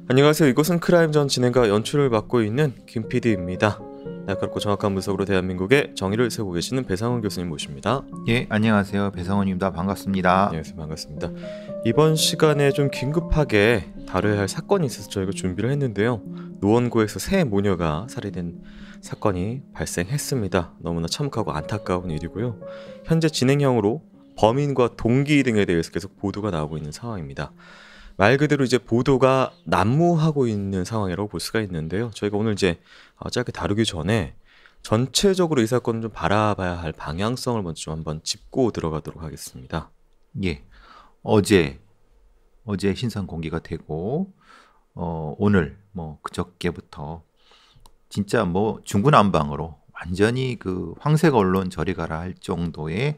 안녕하세요. 이곳은 크라임 전 진행과 연출을 맡고 있는 김 PD입니다. 날카롭고 정확한 분석으로 대한민국의 정의를 세우고 계시는 배상훈 교수님 모십니다. 예, 안녕하세요. 배성원입니다. 반갑습니다. 안녕하세요. 반갑습니다. 이번 시간에 좀 긴급하게 다뤄야 할 사건이 있어서 저희가 준비를 했는데요. 노원구에서 새 모녀가 살해된 사건이 발생했습니다. 너무나 참혹하고 안타까운 일이고요. 현재 진행형으로 범인과 동기 등에 대해서 계속 보도가 나오고 있는 상황입니다. 말 그대로 이제 보도가 난무하고 있는 상황이라고 볼 수가 있는데요. 저희가 오늘 이제 짧게 다루기 전에 전체적으로 이 사건을 좀 바라봐야 할 방향성을 먼저 좀 한번 짚고 들어가도록 하겠습니다. 예, 어제 신상 공개가 되고 오늘 그저께부터 진짜 중구난방으로 완전히 그 황색 언론 저리 가라 할 정도의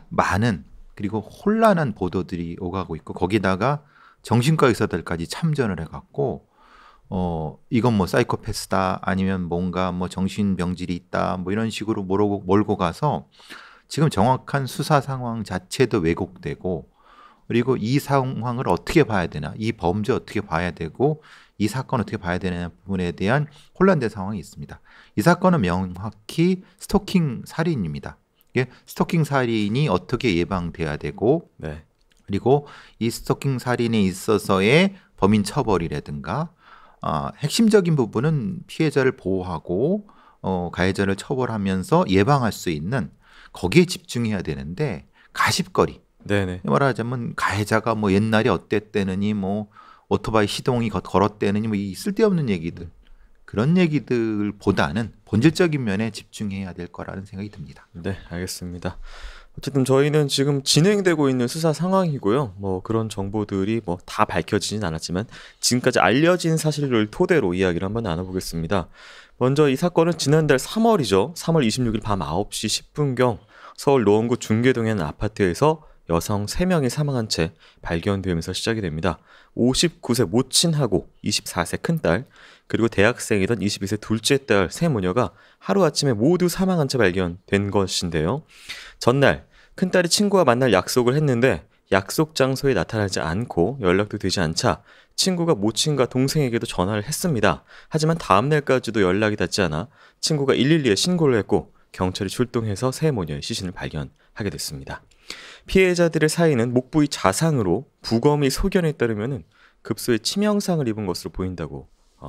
많은 그리고 혼란한 보도들이 오가고 있고 거기다가 정신과 의사들까지 참전을 해갖고 이건 사이코패스다 아니면 뭔가 정신병질이 있다 이런 식으로 몰고 가서 지금 정확한 수사 상황 자체도 왜곡되고 그리고 이 상황을 어떻게 봐야 되나 이 범죄 어떻게 봐야 되고 이 사건 어떻게 봐야 되는 부분에 대한 혼란된 상황이 있습니다. 이 사건은 명확히 스토킹 살인입니다. 스토킹 살인이 어떻게 예방돼야 되고 네. 그리고 이 스토킹 살인에 있어서의 범인 처벌이라든가 핵심적인 부분은 피해자를 보호하고 가해자를 처벌하면서 예방할 수 있는 거기에 집중해야 되는데 가십거리 네네. 말하자면 가해자가 옛날에 어땠대느니 오토바이 시동이 걸었대느니 이 쓸데없는 얘기들 그런 얘기들보다는 본질적인 면에 집중해야 될 거라는 생각이 듭니다. 네, 알겠습니다. 어쨌든 저희는 지금 진행되고 있는 수사 상황이고요. 그런 정보들이 다 밝혀지진 않았지만 지금까지 알려진 사실을 토대로 이야기를 한번 나눠보겠습니다. 먼저 이 사건은 지난달 3월이죠. 3월 26일 밤 9시 10분경 서울 노원구 중계동의 한 아파트에서 여성 3명이 사망한 채 발견되면서 시작이 됩니다. 59세 모친하고 24세 큰딸 그리고 대학생이던 22세 둘째 딸 세 모녀가 하루아침에 모두 사망한 채 발견된 것인데요. 전날 큰딸이 친구와 만날 약속을 했는데 약속 장소에 나타나지 않고 연락도 되지 않자 친구가 모친과 동생에게도 전화를 했습니다. 하지만 다음날까지도 연락이 닿지 않아 친구가 112에 신고를 했고 경찰이 출동해서 세 모녀의 시신을 발견하게 됐습니다. 피해자들의 사이는 목 부위 자상으로 부검의 소견에 따르면 급소에 치명상을 입은 것으로 보인다고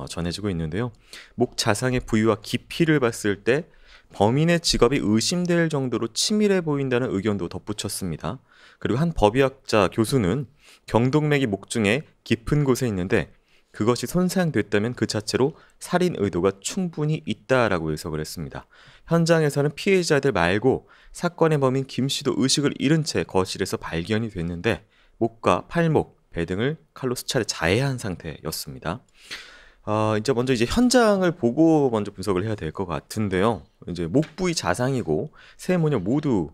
전해지고 있는데요. 목 자상의 부위와 깊이를 봤을 때 범인의 직업이 의심될 정도로 치밀해 보인다는 의견도 덧붙였습니다. 그리고 한 법의학자 교수는 경동맥이 목 중에 깊은 곳에 있는데 그것이 손상됐다면 그 자체로 살인 의도가 충분히 있다라고 해석을 했습니다. 현장에서는 피해자들 말고 사건의 범인 김 씨도 의식을 잃은 채 거실에서 발견이 됐는데 목과 팔목, 배 등을 칼로 수차례 자해한 상태였습니다. 이제 현장을 보고 먼저 분석을 해야 될 것 같은데요. 이제 목 부위 자상이고 세 모녀 모두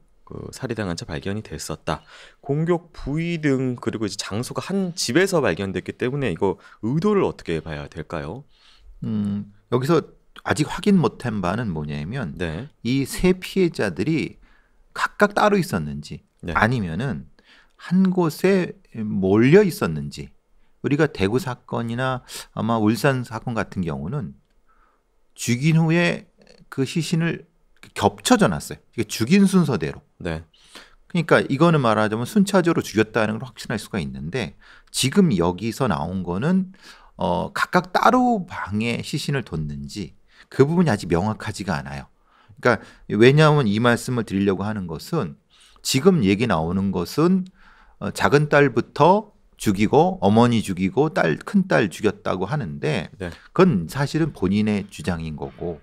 살해당한 채 발견이 됐었다. 공격 부위 등 그리고 이제 장소가 한 집에서 발견됐기 때문에 이거 의도를 어떻게 봐야 될까요? 여기서 아직 확인 못한 바는 뭐냐면 네. 이 세 피해자들이 각각 따로 있었는지 네. 아니면은 한 곳에 몰려 있었는지 우리가 대구 사건이나 아마 울산 사건 같은 경우는 죽인 후에 그 시신을 겹쳐져 놨어요. 이게 죽인 순서대로. 네. 그러니까 이거는 말하자면 순차적으로 죽였다는 걸 확신할 수가 있는데 지금 여기서 나온 거는 각각 따로 방에 시신을 뒀는지 그 부분이 아직 명확하지가 않아요. 그러니까 왜냐하면 이 말씀을 드리려고 하는 것은 지금 얘기 나오는 것은 작은 딸부터 죽이고 어머니 죽이고 큰딸 죽였다고 하는데 네. 그건 사실은 본인의 주장인 거고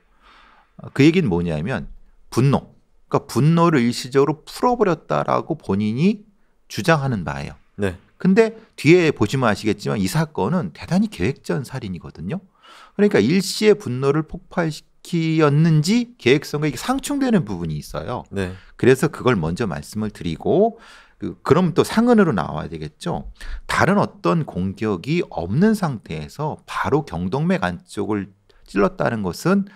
그 얘기는 뭐냐면 분노. 그러니까 분노를 일시적으로 풀어버렸다라고 본인이 주장하는 바예요. 네. 근데 뒤에 보시면 아시겠지만 이 사건은 대단히 계획전 살인이거든요. 그러니까 일시의 분노를 폭발시켰는지 계획성과 이게 상충되는 부분이 있어요. 네. 그래서 그걸 먼저 말씀을 드리고 그럼 또 상흔으로 나와야 되겠죠. 다른 어떤 공격이 없는 상태에서 바로 경동맥 안쪽을 찔렀다는 것은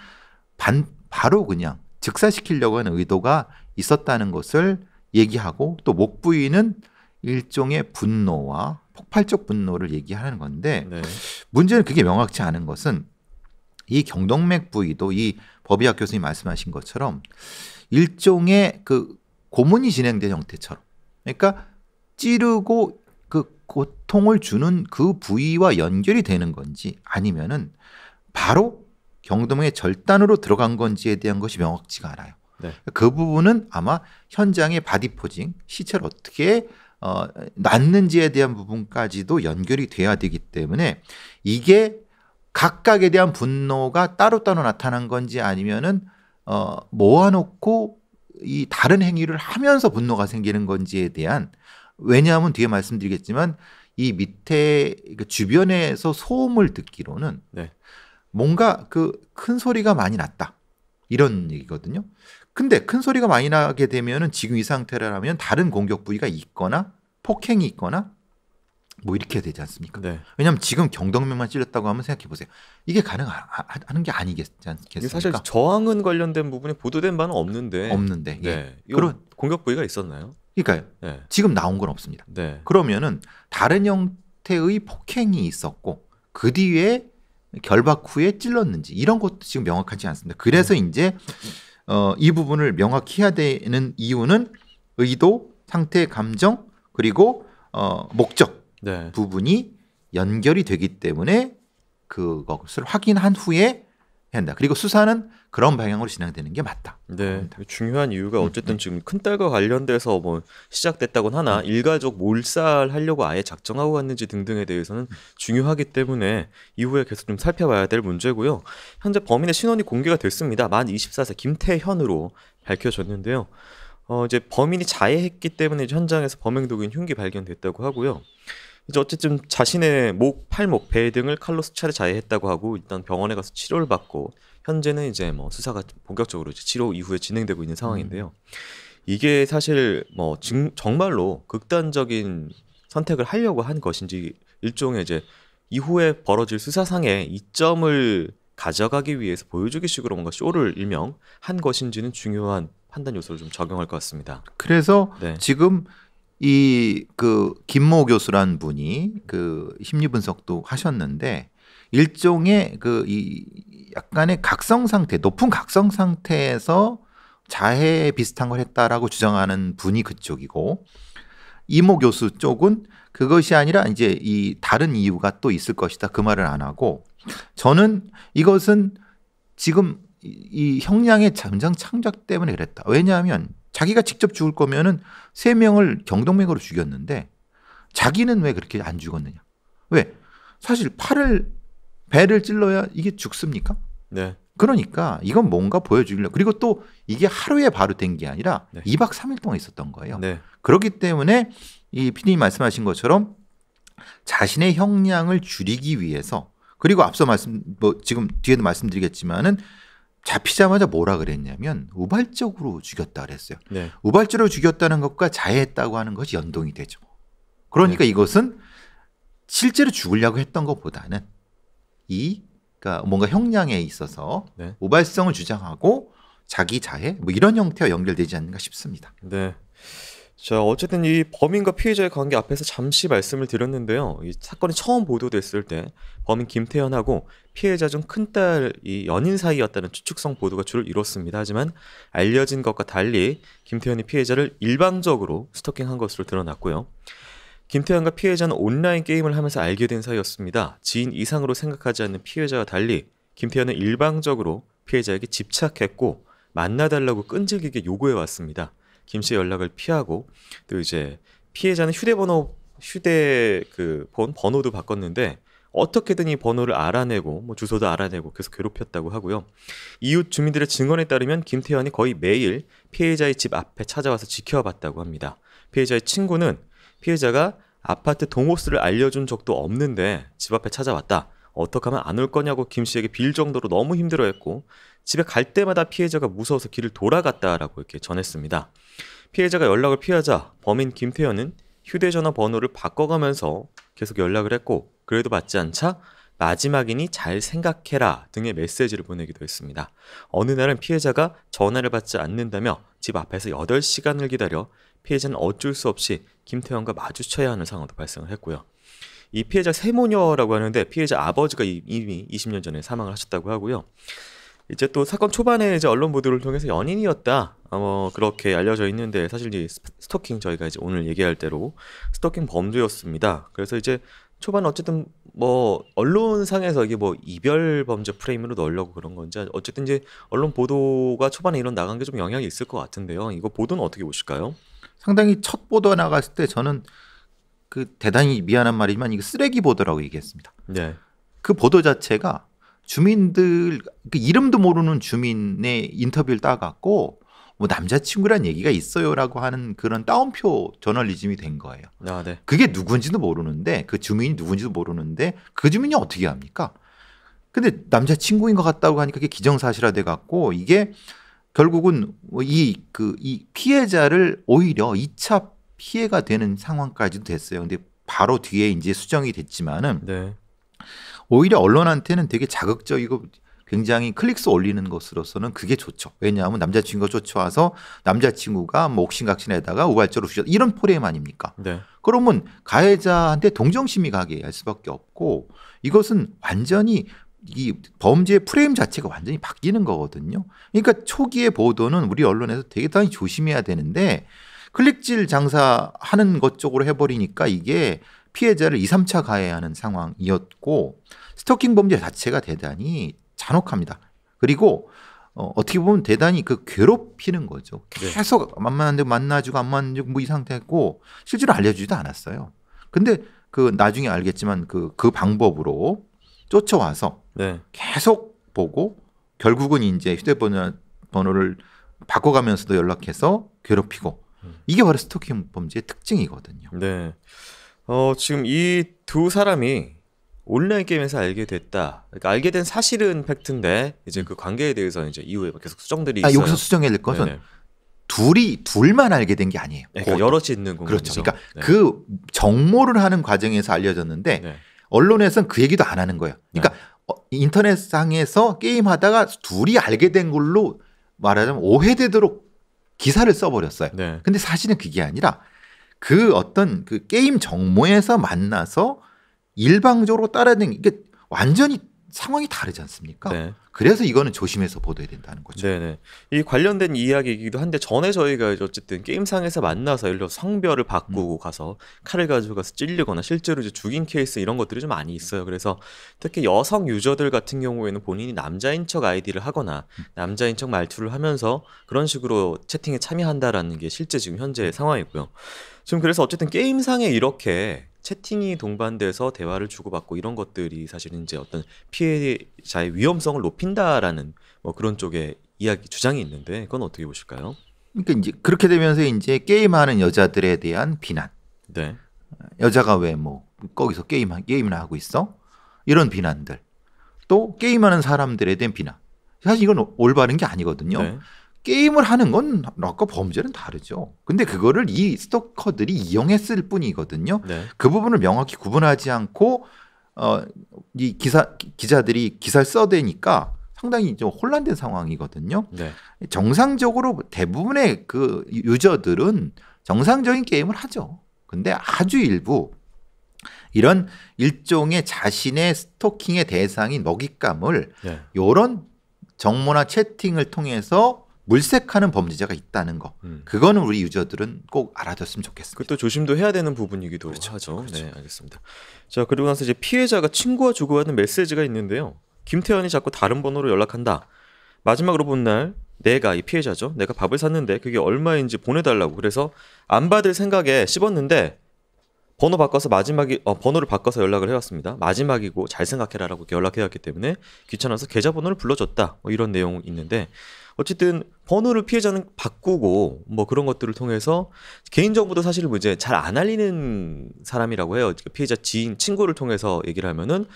바로 그냥 즉사시키려고 하는 의도가 있었다는 것을 얘기하고 또 목 부위는 일종의 분노와 폭발적 분노를 얘기하는 건데 네. 문제는 그게 명확치 않은 것은 이 경동맥 부위도 이 법의학 교수님 말씀하신 것처럼 일종의 그 고문이 진행된 형태처럼 그러니까 찌르고 그 고통을 주는 그 부위와 연결이 되는 건지 아니면은 바로 경동맥의 절단으로 들어간 건지에 대한 것이 명확치가 않아요. 네. 그 부분은 아마 현장의 바디 포징, 시체를 어떻게 놨는지에 대한 부분까지도 연결이 돼야 되기 때문에 이게 각각에 대한 분노가 따로따로 나타난 건지 아니면은 모아놓고 이 다른 행위를 하면서 분노가 생기는 건지에 대한 왜냐하면 뒤에 말씀드리겠지만 이 밑에 그 주변에서 소음을 듣기로는 네. 뭔가 그 큰 소리가 많이 났다 이런 얘기거든요. 근데 큰 소리가 많이 나게 되면은 지금 이 상태라면 다른 공격 부위가 있거나 폭행이 있거나 뭐 이렇게 되지 않습니까? 네. 왜냐하면 지금 경동맥만 찔렸다고 하면 생각해 보세요. 이게 가능하는 게 아니겠지 이게 않겠습니까? 사실 저항은 관련된 부분이 보도된 바는 없는데. 없는데. 예. 네. 이거 공격 부위가 있었나요? 그러니까요. 네. 지금 나온 건 없습니다. 네. 그러면은 다른 형태의 폭행이 있었고 그 뒤에 결박 후에 찔렀는지 이런 것도 지금 명확하지 않습니다. 그래서 이제 이 부분을 명확히 해야 되는 이유는 의도, 상태, 감정 그리고 목적 네. 부분이 연결이 되기 때문에 그것을 확인한 후에 해야 한다. 그리고 수사는 그런 방향으로 진행되는 게 맞다. 네, 중요한 이유가 어쨌든 지금 큰딸과 관련돼서 뭐 시작됐다곤 하나 일가족 몰살하려고 아예 작정하고 갔는지 등등에 대해서는 중요하기 때문에 이후에 계속 좀 살펴봐야 될 문제고요. 현재 범인의 신원이 공개가 됐습니다. 만 24세 김태현으로 밝혀졌는데요. 이제 범인이 자해했기 때문에 이제 현장에서 범행도구인 흉기 발견됐다고 하고요. 이제 어쨌든 자신의 목, 팔목, 배 등을 칼로 수차례 자해했다고 하고 일단 병원에 가서 치료를 받고 현재는 이제 뭐 수사가 본격적으로 이제 치료 이후에 진행되고 있는 상황인데요. 이게 사실 뭐 정말로 극단적인 선택을 하려고 한 것인지 일종의 이제 이후에 벌어질 수사상의 이점을 가져가기 위해서 보여주기 식으로 뭔가 쇼를 일명 한 것인지는 중요한 판단 요소를 좀 적용할 것 같습니다. 그래서 네. 지금 이 그 김모 교수란 분이 그 심리 분석도 하셨는데 일종의 그 이 약간의 각성 상태, 높은 각성 상태에서 자해 비슷한 걸 했다라고 주장하는 분이 그쪽이고 이모 교수 쪽은 그것이 아니라 이제 이 다른 이유가 또 있을 것이다. 그 말을 안 하고 저는 이것은 지금 이 형량의 잠정 창작 때문에 그랬다. 왜냐하면 자기가 직접 죽을 거면은 3명을 경동맥으로 죽였는데 자기는 왜 그렇게 안 죽었느냐? 왜? 사실 배를 찔러야 이게 죽습니까? 네. 그러니까 이건 뭔가 보여주려고. 그리고 또 이게 하루에 바로 된 게 아니라 네. 2박 3일 동안 있었던 거예요. 네. 그렇기 때문에 이 PD님 말씀하신 것처럼 자신의 형량을 줄이기 위해서 그리고 앞서 지금 뒤에도 말씀드리겠지만은 잡히자마자 뭐라 그랬냐면 우발적으로 죽였다 그랬어요. 네. 우발적으로 죽였다는 것과 자해했다고 하는 것이 연동이 되죠. 그러니까 이것은 실제로 죽으려고 했던 것보다는 그러니까 뭔가 형량에 있어서 네. 우발성을 주장하고 자기 자해 뭐 이런 형태와 연결되지 않는가 싶습니다. 네. 자, 어쨌든 이 범인과 피해자의 관계 앞에서 잠시 말씀을 드렸는데요. 이 사건이 처음 보도됐을 때 범인 김태현하고 피해자 중 큰딸이 연인 사이였다는 추측성 보도가 주를 이뤘습니다. 하지만 알려진 것과 달리 김태현이 피해자를 일방적으로 스토킹한 것으로 드러났고요. 김태현과 피해자는 온라인 게임을 하면서 알게 된 사이였습니다. 지인 이상으로 생각하지 않는 피해자와 달리 김태현은 일방적으로 피해자에게 집착했고 만나달라고 끈질기게 요구해 왔습니다. 김 씨의 연락을 피하고 또 이제 피해자는 번호도 바꿨는데 어떻게든 이 번호를 알아내고 뭐 주소도 알아내고 계속 괴롭혔다고 하고요. 이웃 주민들의 증언에 따르면 김태현이 거의 매일 피해자의 집 앞에 찾아와서 지켜봤다고 합니다. 피해자의 친구는 피해자가 아파트 동호수를 알려준 적도 없는데 집 앞에 찾아왔다. 어떻게 하면 안 올 거냐고 김 씨에게 빌 정도로 너무 힘들어했고 집에 갈 때마다 피해자가 무서워서 길을 돌아갔다라고 이렇게 전했습니다. 피해자가 연락을 피하자 범인 김태현은 휴대전화 번호를 바꿔가면서 계속 연락을 했고 그래도 받지 않자 마지막이니 잘 생각해라 등의 메시지를 보내기도 했습니다. 어느 날은 피해자가 전화를 받지 않는다며 집 앞에서 8시간을 기다려 피해자는 어쩔 수 없이 김태현과 마주쳐야 하는 상황도 발생을 했고요. 이 피해자 세모녀라고 하는데 피해자 아버지가 이미 20년 전에 사망을 하셨다고 하고요. 이제 또 사건 초반에 이제 언론 보도를 통해서 연인이었다. 그렇게 알려져 있는데 사실 이 스토킹 저희가 이제 오늘 얘기할 대로 스토킹 범죄였습니다. 그래서 이제 초반 어쨌든 뭐 언론상에서 이게 뭐 이별 범죄 프레임으로 넣으려고 그런 건지 어쨌든 이제 언론 보도가 초반에 이런 나간 게 좀 영향이 있을 것 같은데요. 이거 보도는 어떻게 보실까요? 상당히 첫 보도 나갔을 때 저는 그 대단히 미안한 말이지만 이거 쓰레기 보도라고 얘기했습니다. 네. 그 보도 자체가 주민들 그 이름도 모르는 주민의 인터뷰를 따갖고 뭐 남자친구란 얘기가 있어요라고 하는 그런 따옴표 저널리즘이 된 거예요. 아, 네. 그게 누군지도 모르는데 그 주민이 누군지도 모르는데 그 주민이 어떻게 합니까? 근데 남자친구인 것 같다고 하니까 그게 기정사실화돼 갖고 이게 결국은 이 피해자를 오히려 2차 피해가 되는 상황까지도 됐어요. 근데 바로 뒤에 이제 수정이 됐지만은 네. 오히려 언론한테는 되게 자극적이고 굉장히 클릭수 올리는 것으로서는 그게 좋죠. 왜냐하면 남자친구가 쫓아와서 남자친구가 뭐 옥신각신에다가 우발적으로 주셨다. 이런 프레임 아닙니까? 네. 그러면 가해자한테 동정심이 가게 할 수밖에 없고 이것은 완전히 이 범죄의 프레임 자체가 완전히 바뀌는 거거든요. 그러니까 초기의 보도는 우리 언론에서 되게 당연히 조심해야 되는데 클릭질 장사하는 것 쪽으로 해버리니까 이게 피해자를 2, 3차 가해하는 상황이었고 스토킹 범죄 자체가 대단히 잔혹합니다. 그리고 어떻게 보면 대단히 그 괴롭히는 거죠. 계속 만나는데 만나주고 안 만나주고 뭐 이 상태고 실제로 알려주지도 않았어요. 근데 그 나중에 알겠지만 그 방법으로 쫓아와서 네. 계속 보고 결국은 이제 휴대번호를 바꿔가면서도 연락해서 괴롭히고 이게 바로 스토킹 범죄의 특징이거든요. 네. 지금 이 두 사람이 온라인 게임에서 알게 됐다. 그러니까 알게 된 사실은 팩트인데 이제 그 관계에 대해서 이제 이후에 계속 수정들이 있어요. 여기서 수정해야 될 것은 네네. 둘만 알게 된 게 아니에요. 그러니까 여럿이 있는 공간이죠. 그렇죠. 그러니까 네. 그 정모를 하는 과정에서 알려졌는데 네. 언론에서는 그 얘기도 안 하는 거예요. 그러니까 인터넷상에서 게임하다가 둘이 알게 된 걸로 말하자면 오해되도록 기사를 써버렸어요. 네. 근데 사실은 그게 아니라 그 어떤 그 게임 정모에서 만나서 일방적으로 따라다니는 이게 완전히 상황이 다르지 않습니까? 네. 그래서 이거는 조심해서 보도해야 된다는 거죠. 네네. 이 관련된 이야기이기도 한데 전에 저희가 어쨌든 게임상에서 만나서 예를 들어 성별을 바꾸고 가서 칼을 가지고 가서 찔리거나 실제로 이제 죽인 케이스 이런 것들이 좀 많이 있어요. 그래서 특히 여성 유저들 같은 경우에는 본인이 남자인 척 아이디를 하거나 남자인 척 말투를 하면서 그런 식으로 채팅에 참여한다라는 게 실제 지금 현재 상황이고요. 지금 그래서 어쨌든 게임상에 이렇게 채팅이 동반돼서 대화를 주고받고 이런 것들이 사실은 이제 어떤 피해자의 위험성을 높인다라는 뭐 그런 쪽의 이야기 주장이 있는데 그건 어떻게 보실까요? 그러니까 이제 그렇게 되면서 이제 게임하는 여자들에 대한 비난. 네. 여자가 왜 뭐 거기서 게임이나 하고 있어? 이런 비난들. 또 게임하는 사람들에 대한 비난. 사실 이건 올바른 게 아니거든요. 네. 게임을 하는 건 아까 범죄는 다르죠. 근데 그거를 이 스토커들이 이용했을 뿐이거든요. 네. 그 부분을 명확히 구분하지 않고 이 기자들이 기사를 써대니까 상당히 좀 혼란된 상황이거든요. 네. 정상적으로 대부분의 그 유저들은 정상적인 게임을 하죠. 근데 아주 일부 이런 일종의 자신의 스토킹의 대상인 먹잇감을 네. 이런 정모나 채팅을 통해서 물색하는 범죄자가 있다는 거. 그거는 우리 유저들은 꼭 알아뒀으면 좋겠습니다. 그것도 조심도 해야 되는 부분이기도 하죠. 그렇죠. 네, 알겠습니다. 자, 그리고 나서 이제 피해자가 친구와 주고받은 메시지가 있는데요. 김태현이 자꾸 다른 번호로 연락한다. 마지막으로 본 날 내가 이 피해자죠. 내가 밥을 샀는데 그게 얼마인지 보내달라고. 그래서 안 받을 생각에 씹었는데 번호를 바꿔서 연락을 해왔습니다. 마지막이고 잘 생각해라라고 이렇게 연락해왔기 때문에 귀찮아서 계좌번호를 불러줬다. 뭐 이런 내용이 있는데 어쨌든 번호를 피해자는 바꾸고 뭐 그런 것들을 통해서 개인정보도 사실 뭐 이제 잘 안 알리는 사람이라고 해요. 피해자 지인 친구를 통해서 얘기를 하면은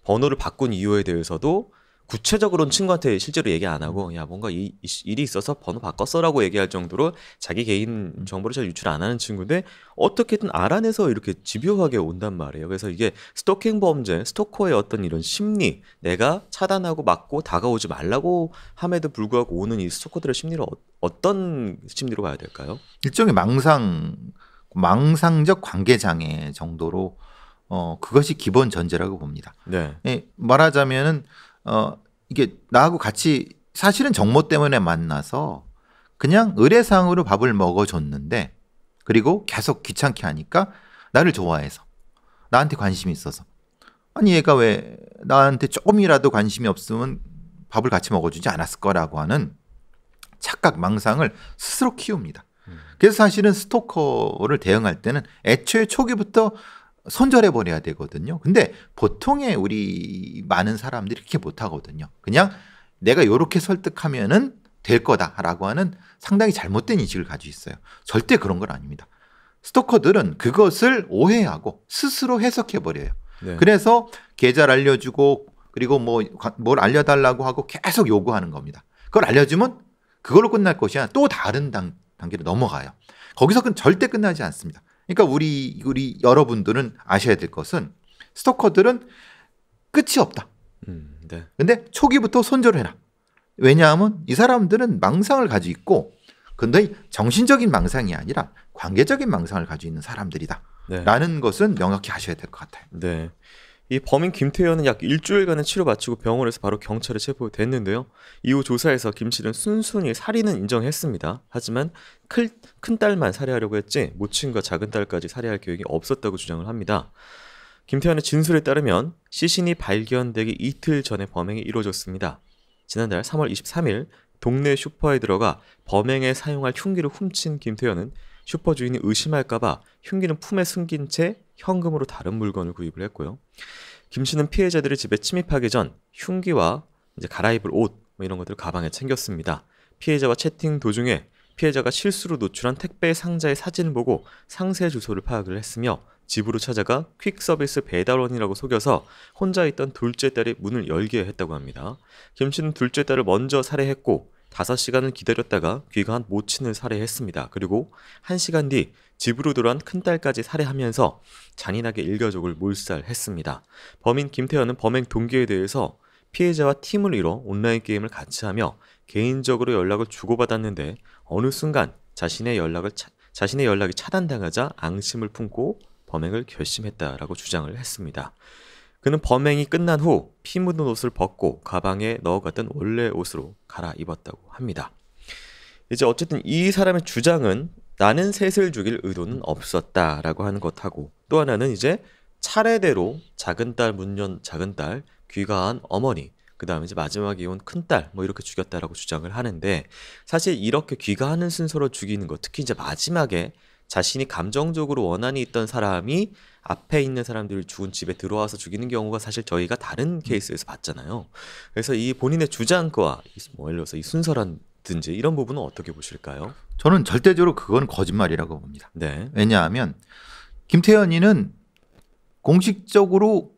번호를 바꾼 이유에 대해서도 구체적으로는 친구한테 실제로 얘기 안 하고 야 뭔가 일이 있어서 번호 바꿨어라고 얘기할 정도로 자기 개인 정보를 잘 유출 안 하는 친구인데 어떻게든 알아내서 이렇게 집요하게 온단 말이에요. 그래서 이게 스토킹 범죄, 스토커의 어떤 이런 심리, 내가 차단하고 막고 다가오지 말라고 함에도 불구하고 오는 이 스토커들의 심리를 어떤 심리로 봐야 될까요? 일종의 망상적 관계장애 정도로 그것이 기본 전제라고 봅니다. 네. 예, 말하자면은 이게 나하고 같이 사실은 정모 때문에 만나서 그냥 의례상으로 밥을 먹어줬는데 그리고 계속 귀찮게 하니까 나를 좋아해서 나한테 관심이 있어서 아니 얘가 왜 나한테 조금이라도 관심이 없으면 밥을 같이 먹어주지 않았을 거라고 하는 착각 망상을 스스로 키웁니다. 그래서 사실은 스토커를 대응할 때는 애초에 초기부터 손절해 버려야 되거든요. 근데 보통의 우리 많은 사람들이 그렇게 못 하거든요. 그냥 내가 이렇게 설득하면은 될 거다라고 하는 상당히 잘못된 인식을 가지고 있어요. 절대 그런 건 아닙니다. 스토커들은 그것을 오해하고 스스로 해석해 버려요. 네. 그래서 계좌를 알려주고 그리고 뭘 알려달라고 하고 계속 요구하는 겁니다. 그걸 알려주면 그걸로 끝날 것이 아니라 또 다른 단계로 넘어가요. 거기서 절대 끝나지 않습니다. 그러니까 우리 여러분들은 아셔야 될 것은 스토커들은 끝이 없다. 네. 근데 초기부터 손절해라. 왜냐하면 이 사람들은 망상을 가지고 있고 근데 정신적인 망상이 아니라 관계적인 망상을 가지고 있는 사람들이다. 네. 라는 것은 명확히 아셔야 될 것 같아요. 네. 이 범인 김태현은 약 일주일간의 치료 마치고 병원에서 바로 경찰에 체포됐는데요. 이후 조사에서 김 씨는 순순히 살인은 인정했습니다. 하지만 큰 딸만 살해하려고 했지 모친과 작은 딸까지 살해할 계획이 없었다고 주장을 합니다. 김태현의 진술에 따르면 시신이 발견되기 이틀 전에 범행이 이루어졌습니다. 지난달 3월 23일 동네 슈퍼에 들어가 범행에 사용할 흉기를 훔친 김태현은 슈퍼 주인이 의심할까봐 흉기는 품에 숨긴 채 현금으로 다른 물건을 구입을 했고요. 김 씨는 피해자들의 집에 침입하기 전 흉기와 이제 갈아입을 옷 이런 것들을 가방에 챙겼습니다. 피해자와 채팅 도중에 피해자가 실수로 노출한 택배 상자의 사진을 보고 상세 주소를 파악을 했으며 집으로 찾아가 퀵서비스 배달원이라고 속여서 혼자 있던 둘째 딸이 문을 열게 했다고 합니다. 김 씨는 둘째 딸을 먼저 살해했고 5시간을 기다렸다가 귀가한 모친을 살해했습니다. 그리고 1시간 뒤 집으로 돌아온 큰딸까지 살해하면서 잔인하게 일가족을 몰살했습니다. 범인 김태현은 범행 동기에 대해서 피해자와 팀을 이뤄 온라인 게임을 같이 하며 개인적으로 연락을 주고받았는데 어느 순간 자신의 연락이 차단당하자 앙심을 품고 범행을 결심했다라고 주장을 했습니다. 그는 범행이 끝난 후 피 묻은 옷을 벗고 가방에 넣어갔던 원래 옷으로 갈아입었다고 합니다. 이제 어쨌든 이 사람의 주장은 나는 셋을 죽일 의도는 없었다라고 하는 것하고 또 하나는 이제 차례대로 작은 딸, 문연 작은 딸, 귀가한 어머니, 그 다음에 이제 마지막에 온 큰딸 이렇게 죽였다라고 주장을 하는데 사실 이렇게 귀가하는 순서로 죽이는 것 특히 이제 마지막에 자신이 감정적으로 원한이 있던 사람이 앞에 있는 사람들이 죽은 집에 들어와서 죽이는 경우가 사실 저희가 다른 케이스에서 봤잖아요. 그래서 이 본인의 주장과 예를 들어서 이 순서라든지 이런 부분은 어떻게 보실까요? 저는 절대적으로 그건 거짓말이라고 봅니다. 네. 왜냐하면 김태현이는 공식적으로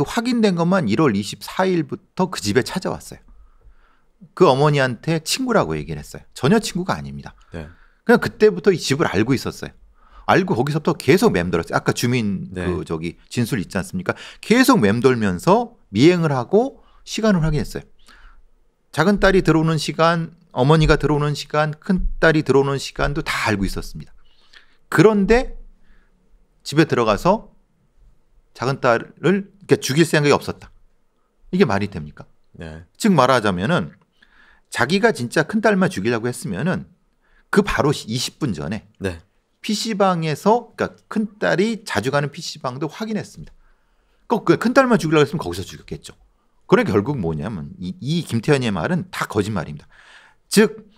확인된 것만 1월 24일부터 그 집에 찾아왔어요. 그 어머니한테 친구라고 얘기를 했어요. 전혀 친구가 아닙니다. 네. 그냥 그때부터 이 집을 알고 있었어요. 알고 거기서부터 계속 맴돌았어요. 아까 주민 네. 진술 있지 않습니까? 계속 맴돌면서 미행을 하고 시간을 확인했어요. 작은 딸이 들어오는 시간, 어머니가 들어오는 시간, 큰 딸이 들어오는 시간도 다 알고 있었습니다. 그런데 집에 들어가서 작은 딸을 죽일 생각이 없었다. 이게 말이 됩니까? 네. 즉 말하자면은 자기가 진짜 큰 딸만 죽이려고 했으면은 그 바로 20분 전에 네. PC방에서 그러니까 큰 딸이 자주 가는 PC방도 확인했습니다. 그 큰 딸만 죽이려고 했으면 거기서 죽였겠죠. 그래 결국 뭐냐면 이 김태현의 말은 다 거짓말입니다. 즉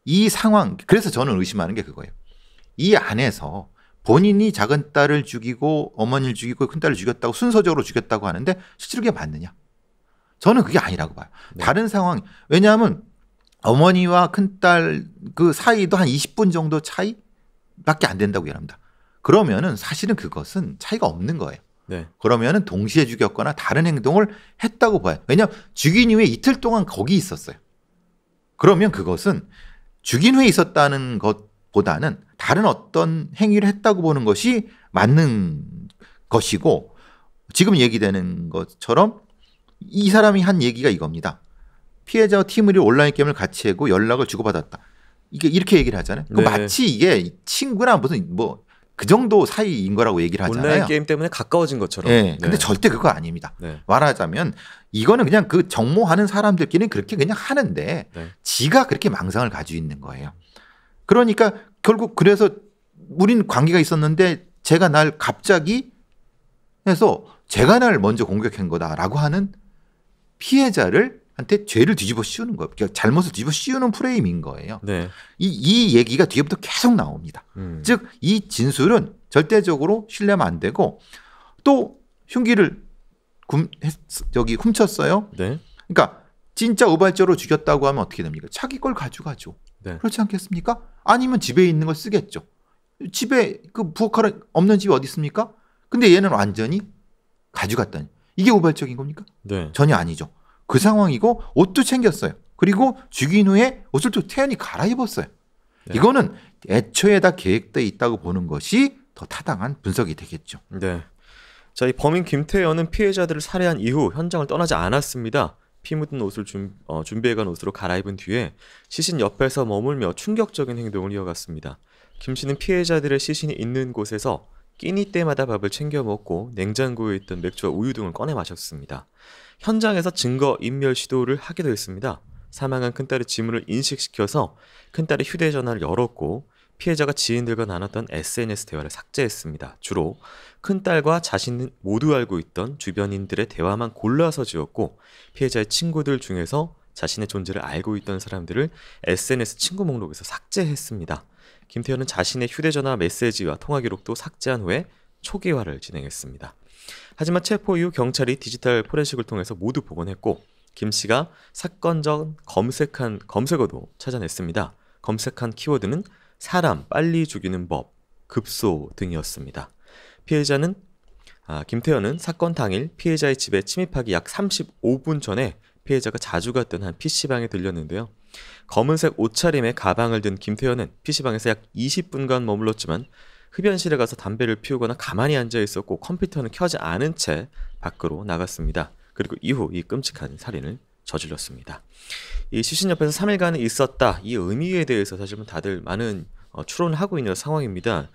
이 상황 그래서 저는 의심하는 게 그거예요. 이 안에서 본인이 작은 딸을 죽이고 어머니를 죽이고 큰 딸을 죽였다고 순서적으로 죽였다고 하는데 실제로 그게 맞느냐? 저는 그게 아니라고 봐요. 네. 다른 상황 왜냐하면 어머니와 큰딸 그 사이도 한 20분 정도 차이밖에 안 된다고 얘기합니다. 그러면은 사실은 그것은 차이가 없는 거예요. 네. 그러면은 동시에 죽였거나 다른 행동을 했다고 봐요. 왜냐하면 죽인 이후에 이틀 동안 거기 있었어요. 그러면 그것은 죽인 후에 있었다는 것보다는 다른 어떤 행위를 했다고 보는 것이 맞는 것이고 지금 얘기되는 것처럼 이 사람이 한 얘기가 이겁니다. 피해자와 팀을 온라인 게임을 같이 하고 연락을 주고받았다. 이게 이렇게 얘기를 하잖아요. 네. 마치 이게 친구나 무슨 그 정도 사이인 거라고 얘기를 하잖아요. 온라인 게임 때문에 가까워진 것처럼. 네. 근데 절대 그거 아닙니다. 네. 말하자면 이거는 그냥 그 정모하는 사람들끼리는 그렇게 그냥 하는데 네. 지가 그렇게 망상을 가지고 있는 거예요. 그러니까 결국 그래서 우린 관계가 있었는데 제가 날 갑자기 해서 제가 날 먼저 공격한 거다라고 하는 피해자를 한테 죄를 뒤집어 씌우는 거예요. 그러니까 잘못을 뒤집어 씌우는 프레임인 거예요. 네. 이 얘기가 뒤에부터 계속 나옵니다. 즉 이 진술은 절대적으로 신뢰하면 안 되고 또 흉기를 훔쳤어요. 네. 그러니까 진짜 우발적으로 죽였다고 하면 어떻게 됩니까? 자기 걸 가져가죠. 네. 그렇지 않겠습니까? 아니면 집에 있는 걸 쓰겠죠. 집에 그 부엌칼 없는 집이 어디 있습니까? 근데 얘는 완전히 가져갔다니. 이게 우발적인 겁니까? 네. 전혀 아니죠. 그 상황이고 옷도 챙겼어요. 그리고 죽인 후에 옷을 또 태연히 갈아입었어요. 네. 이거는 애초에 다 계획되어 있다고 보는 것이 더 타당한 분석이 되겠죠. 네. 자, 이 범인 김태현은 피해자들을 살해한 이후 현장을 떠나지 않았습니다. 피 묻은 옷을 준비해간 옷으로 갈아입은 뒤에 시신 옆에서 머물며 충격적인 행동을 이어갔습니다. 김 씨는 피해자들의 시신이 있는 곳에서 끼니 때마다 밥을 챙겨 먹고 냉장고에 있던 맥주와 우유 등을 꺼내 마셨습니다. 현장에서 증거 인멸 시도를 하기도 했습니다. 사망한 큰딸의 지문을 인식시켜서 큰딸의 휴대전화를 열었고 피해자가 지인들과 나눴던 SNS 대화를 삭제했습니다. 주로 큰딸과 자신은 모두 알고 있던 주변인들의 대화만 골라서 지웠고 피해자의 친구들 중에서 자신의 존재를 알고 있던 사람들을 SNS 친구 목록에서 삭제했습니다. 김태현은 자신의 휴대전화 메시지와 통화 기록도 삭제한 후에 초기화를 진행했습니다. 하지만 체포 이후 경찰이 디지털 포렌식을 통해서 모두 복원했고 김 씨가 사건 전 검색한 검색어도 찾아냈습니다. 검색한 키워드는 사람 빨리 죽이는 법, 급소 등이었습니다. 김태현은 사건 당일 피해자의 집에 침입하기 약 35분 전에 피해자가 자주 갔던 한 PC방에 들렸는데요. 검은색 옷차림에 가방을 든 김태현은 PC방에서 약 20분간 머물렀지만 흡연실에 가서 담배를 피우거나 가만히 앉아 있었고 컴퓨터는 켜지 않은 채 밖으로 나갔습니다. 그리고 이후 이 끔찍한 살인을 저질렀습니다. 이 시신 옆에서 3일간 있었다. 이 의미에 대해서 사실은 다들 많은 추론을 하고 있는 상황입니다.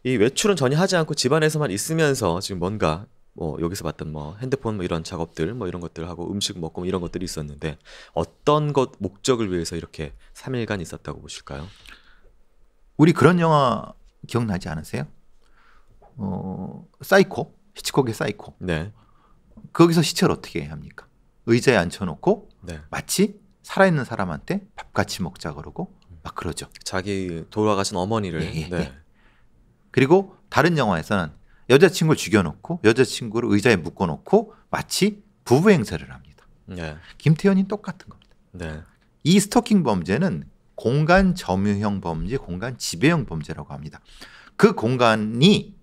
이 외출은 전혀 하지 않고 집안에서만 있으면서 지금 뭔가 여기서 봤던 핸드폰 이런 작업들 이런 것들 하고 음식 먹고 이런 것들이 있었는데 어떤 것 목적을 위해서 이렇게 3일간 있었다고 보실까요? 우리 그런 영화 기억나지 않으세요? 사이코, 히치콕의 사이코. 네. 거기서 시체를 어떻게 합니까? 의자에 앉혀놓고 네. 마치 살아있는 사람한테 밥 같이 먹자 그러고 막 그러죠. 자기 돌아가신 어머니를. 예. 네. 그리고 다른 영화에서는 여자친구를 죽여놓고 여자친구를 의자에 묶어놓고 마치 부부 행세를 합니다. 네. 김태현이 똑같은 겁니다. 네. 이 스토킹 범죄는 공간 점유형 범죄, 공간 지배형 범죄라고 합니다. 그 공간이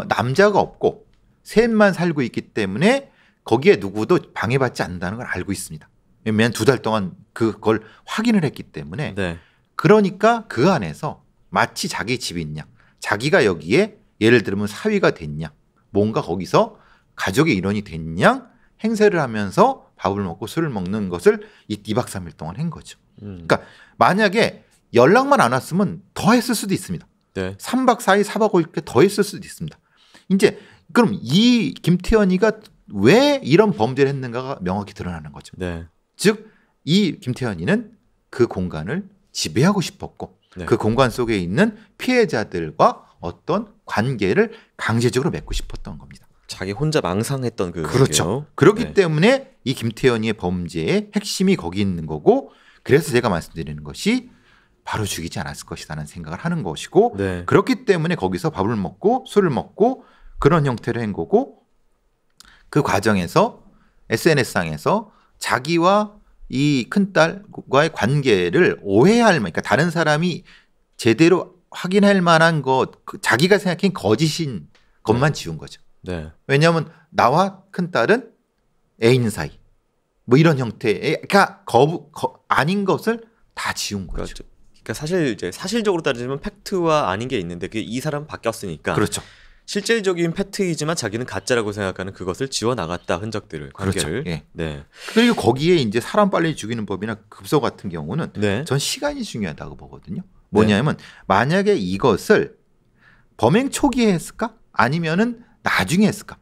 남자가 없고 셋만 살고 있기 때문에 거기에 누구도 방해받지 않는다는 걸 알고 있습니다. 왜냐하면 2달 동안 그걸 확인을 했기 때문에. 네. 그러니까 그 안에서 마치 자기 집이 있냐, 자기가 여기에 예를 들면 사위가 됐냐, 뭔가 거기서 가족의 일원이 됐냐 행세를 하면서 밥을 먹고 술을 먹는 것을 이 2박 3일 동안 한 거죠. 그러니까 만약에 연락만 안 왔으면 더 했을 수도 있습니다. 네. 3박 4일, 4박 5일 이렇게 더 했을 수도 있습니다. 이제 그럼 이 김태현이가 왜 이런 범죄를 했는가가 명확히 드러나는 거죠. 네. 즉 이 김태현이는 그 공간을 지배하고 싶었고 네. 그 공간 속에 있는 피해자들과 어떤 관계를 강제적으로 맺고 싶었던 겁니다. 자기 혼자 망상했던 그 그렇죠. 관계요. 그렇기 네. 때문에 이 김태현이의 범죄의 핵심이 거기 있는 거고 그래서 제가 말씀드리는 것이 바로 죽이지 않았을 것이라는 생각을 하는 것이고 네. 그렇기 때문에 거기서 밥을 먹고 술을 먹고 그런 형태를 한 거고 그 과정에서 SNS상에서 자기와 이 큰딸과의 관계를 오해할 만한 그러니까 다른 사람이 제대로 확인할 만한 것 자기가 생각한 거짓인 것만 지운 거죠. 네. 왜냐하면 나와 큰딸은 애인 사이 이런 형태의 그러니까 아닌 것을 다 지운 거죠. 그러니까 사실 이제 사실적으로 따지면 팩트와 아닌 게 있는데 그게 이 사람 바뀌었으니까. 그렇죠. 실질적인 팩트이지만 자기는 가짜라고 생각하는 그것을 지워 나갔다 흔적들을 관계를. 그렇죠. 예. 네. 그리고 거기에 이제 사람 빨리 죽이는 법이나 급소 같은 경우는 네. 전 시간이 중요하다고 보거든요. 뭐냐면 만약에 이것을 범행 초기에 했을까? 아니면은 나중에 했을까?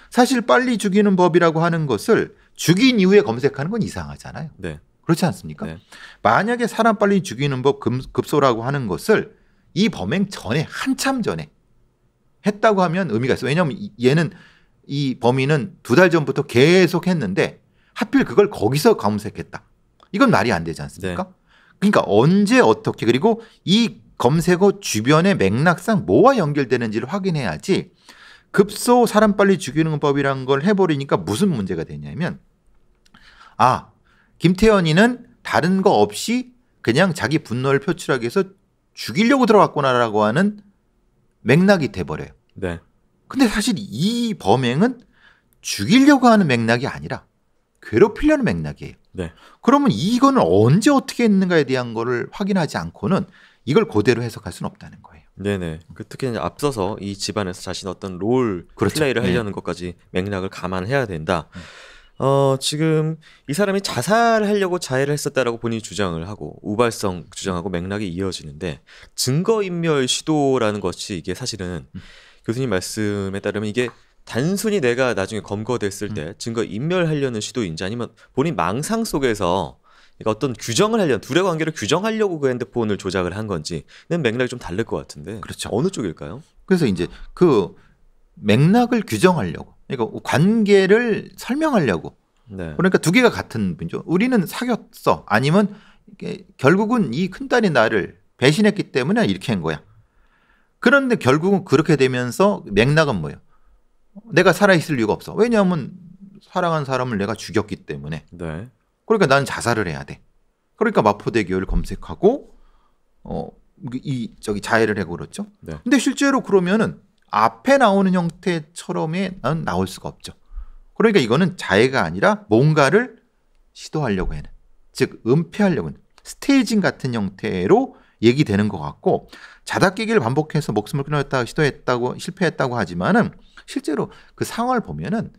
사실 빨리 죽이는 법이라고 하는 것을 죽인 이후에 검색하는 건 이상하잖아요. 네. 그렇지 않습니까? 네. 만약에 사람 빨리 죽이는 법 급소라고 하는 것을 이 범행 전에 한참 전에 했다고 하면 의미가 있어요. 왜냐하면 얘는 이 범인은 2달 전부터 계속 했는데 하필 그걸 거기서 검색했다. 이건 말이 안 되지 않습니까? 네. 그러니까 언제 어떻게 그리고 이 검색어 주변의 맥락상 뭐와 연결되는지를 확인해야지 급소 사람 빨리 죽이는 법이라는 걸 해버리니까 무슨 문제가 되냐면 김태현이는 다른 거 없이 그냥 자기 분노를 표출하기 위해서 죽이려고 들어갔구나라고 하는 맥락이 돼버려요. 네. 근데 사실 이 범행은 죽이려고 하는 맥락이 아니라 괴롭히려는 맥락이에요. 네. 그러면 이거는 언제 어떻게 했는가에 대한 거를 확인하지 않고는 이걸 그대로 해석할 수는 없다는 거예요. 네네. 특히 이제 앞서서 이 집안에서 자신 어떤 롤 그렇죠. 플레이를 네. 하려는 것까지 맥락을 감안해야 된다. 지금 이 사람이 자살하려고 자해를 했었다라고 본인이 주장을 하고 우발성 주장하고 맥락이 이어지는데 증거인멸 시도라는 것이 이게 사실은 교수님 말씀에 따르면 이게 단순히 내가 나중에 검거됐을 때 증거인멸하려는 시도인지 아니면 본인 망상 속에서 그러니까 어떤 규정을 하려는 둘의 관계를 규정하려고 그 핸드폰을 조작을 한 건지는 맥락이 좀 다를 것 같은데 그렇죠. 어느 쪽일까요? 그래서 이제 그 맥락을 규정하려고 그러니까 관계를 설명하려고 네. 그러니까 두 개가 같은 분이죠. 우리는 사귀었어. 아니면 이게 결국은 이 큰딸이 나를 배신했기 때문에 이렇게 한 거야. 그런데 결국은 그렇게 되면서 맥락은 뭐예요? 내가 살아있을 이유가 없어. 왜냐하면 사랑한 사람을 내가 죽였기 때문에. 네. 그러니까 나는 자살을 해야 돼. 그러니까 마포대교를 검색하고 자해를 하고 그렇죠. 네. 근데 실제로 그러면은 앞에 나오는 형태처럼의 난 나올 수가 없죠. 그러니까 이거는 자해가 아니라 뭔가를 시도하려고 하는, 즉 은폐하려고 하는 스테이징 같은 형태로 얘기되는 것 같고 자다 깨기를 반복해서 목숨을 끊었다가 시도했다고 실패했다고 하지만은 실제로 그 상황을 보면은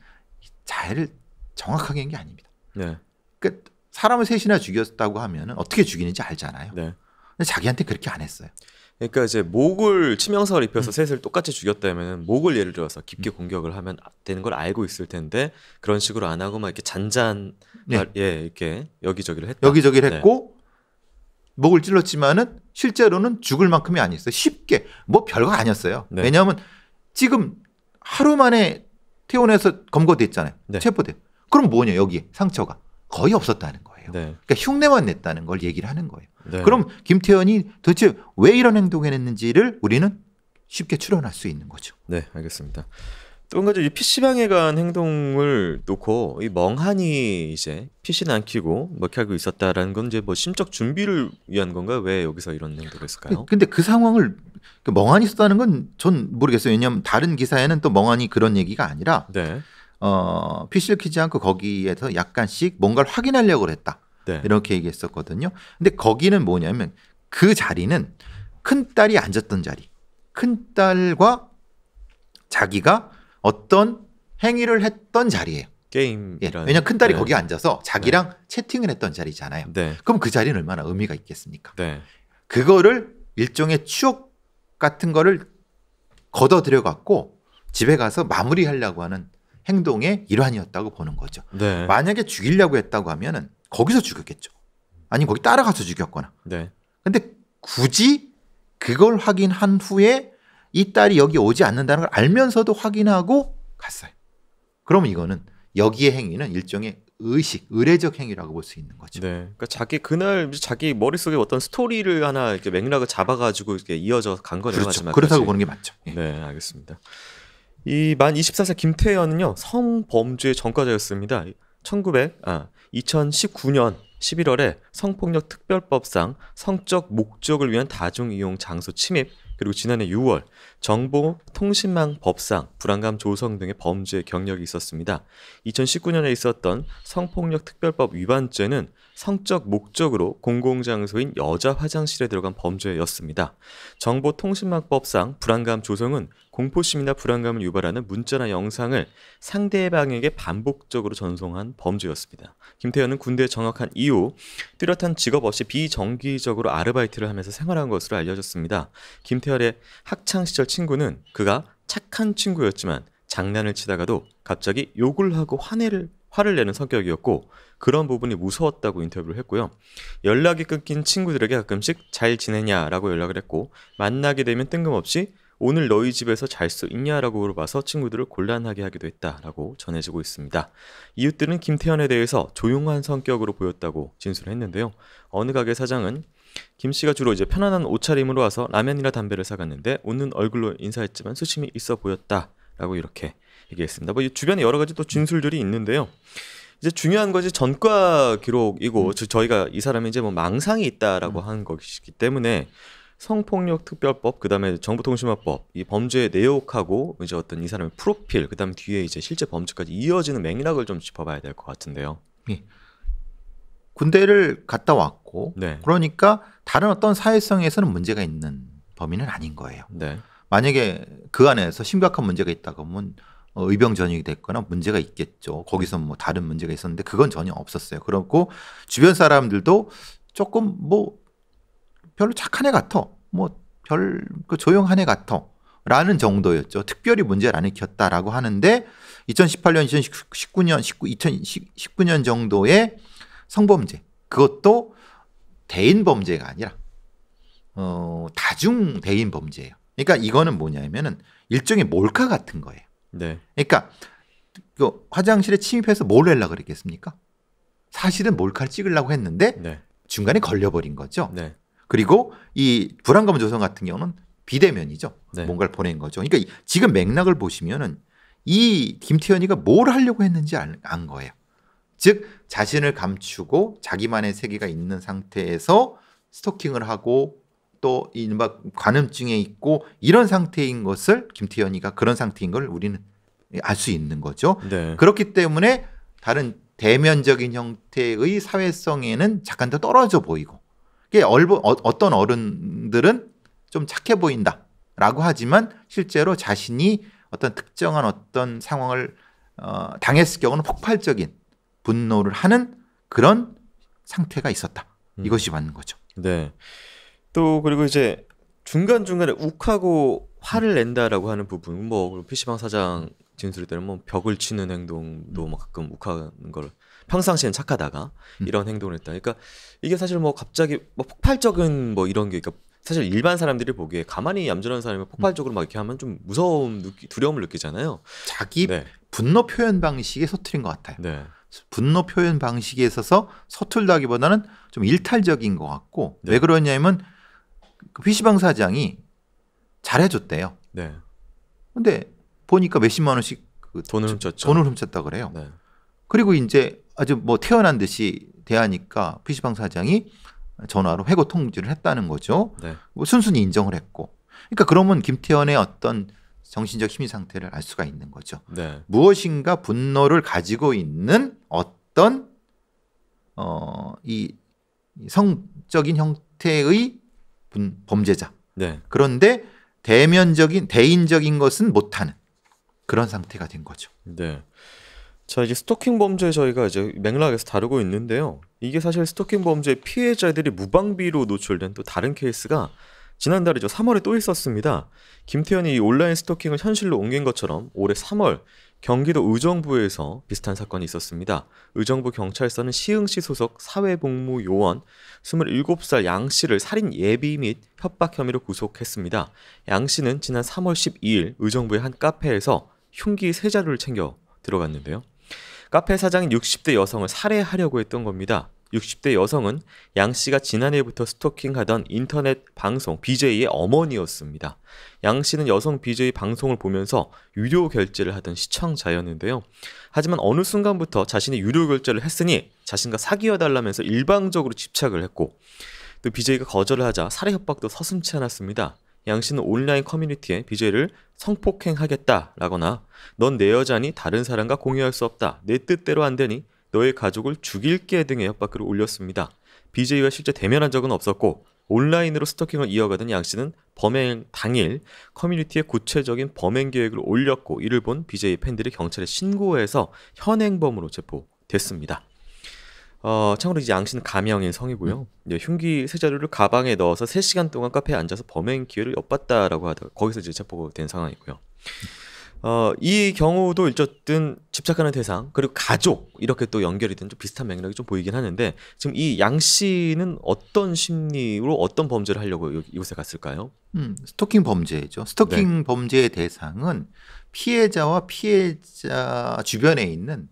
자해를 정확하게 한 게 아닙니다. 네. 그러니까 사람을 셋이나 죽였다고 하면은 어떻게 죽이는지 알잖아요. 네. 근데 자기한테 그렇게 안 했어요. 그러니까 이제 목을 치명상을 입혀서 셋을 똑같이 죽였다면 목을 예를 들어서 깊게 공격을 하면 되는 걸 알고 있을 텐데 그런 식으로 안 하고 막 이렇게 이렇게 여기저기를 했다. 여기저기를 네. 했고 목을 찔렀지만은 실제로는 죽을 만큼이 아니었어요. 쉽게 뭐 별거 아니었어요. 네. 왜냐하면 지금 하루 만에 퇴원해서 검거됐잖아요. 네. 체포돼. 그럼 뭐냐 여기 상처가 거의 없었다는 거예요. 네. 그러니까 흉내만 냈다는 걸 얘기를 하는 거예요. 네. 그럼 김태현이 도대체 왜 이런 행동을 했는지를 우리는 쉽게 추론할 수 있는 거죠. 네, 알겠습니다. 또 한 가지 이 PC방에 간 행동을 놓고 이 멍하니 이제 PC는 안 켜고 뭐 이렇게 하고 있었다라는 건 이제 뭐 심적 준비를 위한 건가요? 왜 여기서 이런 행동을 했을까요? 근데 그 상황을 멍하니 있었다는 건 전 모르겠어요. 왜냐하면 다른 기사에는 또 멍하니 그런 얘기가 아니라 네. PC를 켜지 않고 거기에서 약간씩 뭔가를 확인하려고 했다. 네. 이렇게 얘기했었거든요. 근데 거기는 뭐냐면 그 자리는 큰딸이 앉았던 자리. 큰딸과 자기가 어떤 행위를 했던 자리예요. 게임이라는. 왜냐하면 큰딸이 네. 거기 앉아서 자기랑 채팅을 했던 자리잖아요. 네. 그럼 그 자리는 얼마나 의미가 있겠습니까? 네. 그거를 일종의 추억 같은 거를 걷어들여 갖고 집에 가서 마무리하려고 하는 행동의 일환이었다고 보는 거죠. 네. 만약에 죽이려고 했다고 하면은 거기서 죽였겠죠. 아니면 거기 따라가서 죽였거나. 네. 근데 굳이 그걸 확인한 후에 이 딸이 여기 오지 않는다는 걸 알면서도 확인하고 갔어요. 그러면 이거는 여기의 행위는 일종의 의례적 행위라고 볼 수 있는 거죠. 네. 그러니까 그날 자기 머릿속에 어떤 스토리를 하나 이렇게 맥락을 잡아가지고 이렇게 이어져 간 거네요. 그렇죠. 마지막까지. 그렇다고 보는 게 맞죠. 예. 네, 알겠습니다. 이 만 24세 김태현은요 성범죄 전과자였습니다. 2019년 11월에 성폭력 특별법상 성적 목적을 위한 다중이용 장소 침입 그리고 지난해 6월 정보통신망 법상 불안감 조성 등의 범죄 경력이 있었습니다. 2019년에 있었던 성폭력 특별법 위반죄는 성적 목적으로 공공장소인 여자 화장실에 들어간 범죄였습니다. 정보통신망법상 불안감 조성은 공포심이나 불안감을 유발하는 문자나 영상을 상대방에게 반복적으로 전송한 범죄였습니다. 김태현은 군대에 정학한 이후 뚜렷한 직업 없이 비정기적으로 아르바이트를 하면서 생활한 것으로 알려졌습니다. 김태현의 학창시절 친구는 그가 착한 친구였지만 장난을 치다가도 갑자기 욕을 하고 화를 내는 성격이었고 그런 부분이 무서웠다고 인터뷰를 했고요. 연락이 끊긴 친구들에게 가끔씩 잘 지내냐라고 연락을 했고 만나게 되면 뜬금없이 오늘 너희 집에서 잘 수 있냐라고 물어봐서 친구들을 곤란하게 하기도 했다라고 전해지고 있습니다. 이웃들은 김태현에 대해서 조용한 성격으로 보였다고 진술을 했는데요. 어느 가게 사장은 김 씨가 주로 이제 편안한 옷차림으로 와서 라면이나 담배를 사갔는데 웃는 얼굴로 인사했지만 수심이 있어 보였다라고 이렇게 얘기했습니다. 뭐 이 주변에 여러 가지 또 진술들이 있는데요. 이제 중요한 것이 전과 기록이고 저희가 이 사람이 이제 뭐 망상이 있다라고 한 것이기 때문에 성폭력 특별법 그다음에 정보통신망법 이 범죄의 내역하고 이제 어떤 이 사람의 프로필 그다음 뒤에 이제 실제 범죄까지 이어지는 맥락을 좀 짚어봐야 될 것 같은데요. 예. 군대를 갔다 왔고 네. 그러니까 다른 어떤 사회성에서는 문제가 있는 범인은 아닌 거예요. 네. 만약에 그 안에서 심각한 문제가 있다 그러면 의병 전역이 됐거나 문제가 있겠죠. 거기서 뭐 다른 문제가 있었는데 그건 전혀 없었어요. 그렇고 주변 사람들도 조금 뭐 별로 착한 애 같아. 뭐 별 조용한 애 같아. 라는 정도였죠. 특별히 문제를 안 일으켰다라고 하는데 2018년, 2019년, 2019년 정도의 성범죄. 그것도 대인 범죄가 아니라 다중 대인 범죄예요. 그러니까 이거는 뭐냐면은 일종의 몰카 같은 거예요. 네. 그러니까 그 화장실에 침입해서 뭘 하려고 그랬겠습니까? 사실은 몰카를 찍으려고 했는데 네. 중간에 걸려버린 거죠. 네. 그리고 이 불안감 조성 같은 경우는 비대면이죠. 네. 뭔가를 보낸 거죠. 그러니까 지금 맥락을 보시면은 이 김태현이가 뭘 하려고 했는지 안 거예요. 즉 자신을 감추고 자기만의 세계가 있는 상태에서 스토킹을 하고 또 막 관음증에 있고 이런 상태인 것을 김태현이가 그런 상태인 걸 우리는 알 수 있는 거죠. 네. 그렇기 때문에 다른 대면적인 형태의 사회성에는 잠깐 더 떨어져 보이고 어떤 어른들은 좀 착해 보인다라고 하지만 실제로 자신이 어떤 특정한 어떤 상황을 당했을 경우는 폭발적인 분노를 하는 그런 상태가 있었다. 이것이 맞는 거죠. 네. 또 그리고 이제 중간중간에 욱하고 화를 낸다라고 하는 부분 뭐 PC방 사장 진술에 따르면 뭐 벽을 치는 행동도 뭐 가끔 욱하는 걸 평상시엔 착하다가 이런 행동을 했다. 그러니까 이게 사실 뭐 갑자기 뭐 폭발적인 뭐 이런 게 그러니까 사실 일반 사람들이 보기에 가만히 얌전한 사람이 폭발적으로 막 이렇게 하면 좀 두려움을 느끼잖아요. 자기 네. 분노 표현 방식에 서투른 것 같아요. 네. 분노 표현 방식에 있어서 서툴다기보다는 좀 일탈적인 것 같고 네. 왜 그러냐면 그 PC방 사장이 잘해줬대요. 네. 근데 보니까 몇십만 원씩 돈을 훔쳤죠. 돈을 훔쳤다 그래요. 네. 그리고 이제 아주 뭐 태어난 듯이 대하니까 PC방 사장이 전화로 회고 통지를 했다는 거죠. 네. 뭐 순순히 인정을 했고. 그러니까 그러면 김태현의 어떤 정신적 심리 상태를 알 수가 있는 거죠. 네. 무엇인가 분노를 가지고 있는 어떤 이 성적인 형태의 범죄자. 네. 그런데 대인적인 것은 못하는 그런 상태가 된 거죠. 네. 자, 이제 스토킹 범죄 저희가 이제 맥락에서 다루고 있는데요. 이게 사실 스토킹 범죄 피해자들이 무방비로 노출된 또 다른 케이스가 지난달이죠. 3월에 또 있었습니다. 김태현이 이 온라인 스토킹을 현실로 옮긴 것처럼 올해 3월 경기도 의정부에서 비슷한 사건이 있었습니다. 의정부 경찰서는 시흥시 소속 사회복무요원 27살 양 씨를 살인 예비 및 협박 혐의로 구속했습니다. 양 씨는 지난 3월 12일 의정부의 한 카페에서 흉기 3자루를 챙겨 들어갔는데요. 카페 사장인 60대 여성을 살해하려고 했던 겁니다. 60대 여성은 양 씨가 지난해부터 스토킹하던 인터넷 방송 BJ의 어머니였습니다. 양 씨는 여성 BJ 방송을 보면서 유료 결제를 하던 시청자였는데요. 하지만 어느 순간부터 자신이 유료 결제를 했으니 자신과 사귀어달라면서 일방적으로 집착을 했고 또 BJ가 거절을 하자 살해 협박도 서슴지 않았습니다. 양 씨는 온라인 커뮤니티에 BJ를 성폭행하겠다라거나 넌 내 여자니 다른 사람과 공유할 수 없다. 내 뜻대로 안 되니 너의 가족을 죽일게 등의 협박글을 올렸습니다. BJ와 실제 대면한 적은 없었고 온라인으로 스토킹을 이어가던 양 씨는 범행 당일 커뮤니티에 구체적인 범행 계획을 올렸고 이를 본 BJ 팬들이 경찰에 신고해서 현행범으로 체포됐습니다. 참고로 이제 양 씨는 가명인 성이고요. 이제 흉기 세 자루를 가방에 넣어서 3시간 동안 카페에 앉아서 범행 기회를 엿봤다라고 하다가 거기서 이제 체포된 상황이고요. 이 경우도 어쨌든 집착하는 대상 그리고 가족 이렇게 또 연결이 된 좀 비슷한 맥락이 좀 보이긴 하는데 지금 이 양 씨는 어떤 심리로 어떤 범죄를 하려고 이곳에 갔을까요? 스토킹 범죄죠. 스토킹 범죄의 대상은 피해자와 피해자 주변에 있는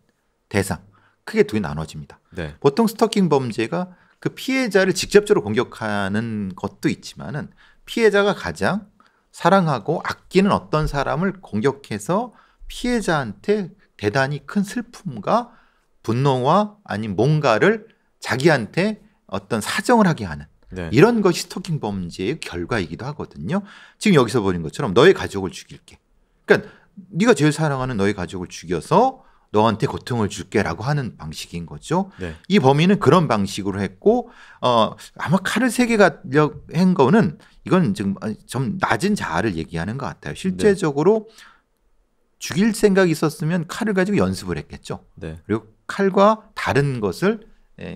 대상 크게 두 개 나눠집니다. 네. 보통 스토킹 범죄가 그 피해자를 직접적으로 공격하는 것도 있지만은 피해자가 가장 사랑하고 아끼는 어떤 사람을 공격해서 피해자한테 대단히 큰 슬픔과 분노와 아니면 뭔가를 자기한테 어떤 사정을 하게 하는 네. 이런 것이 스토킹 범죄의 결과이기도 하거든요. 지금 여기서 보는 것처럼 너의 가족을 죽일게. 그러니까 네가 제일 사랑하는 너의 가족을 죽여서 너한테 고통을 줄게라고 하는 방식인 거죠. 네. 이 범인은 그런 방식으로 했고 아마 칼을 3개가 한 거는 이건 좀 낮은 자아를 얘기하는 것 같아요. 실제적으로 죽일 생각이 있었으면 칼을 가지고 연습을 했겠죠. 네. 그리고 칼과 다른 것을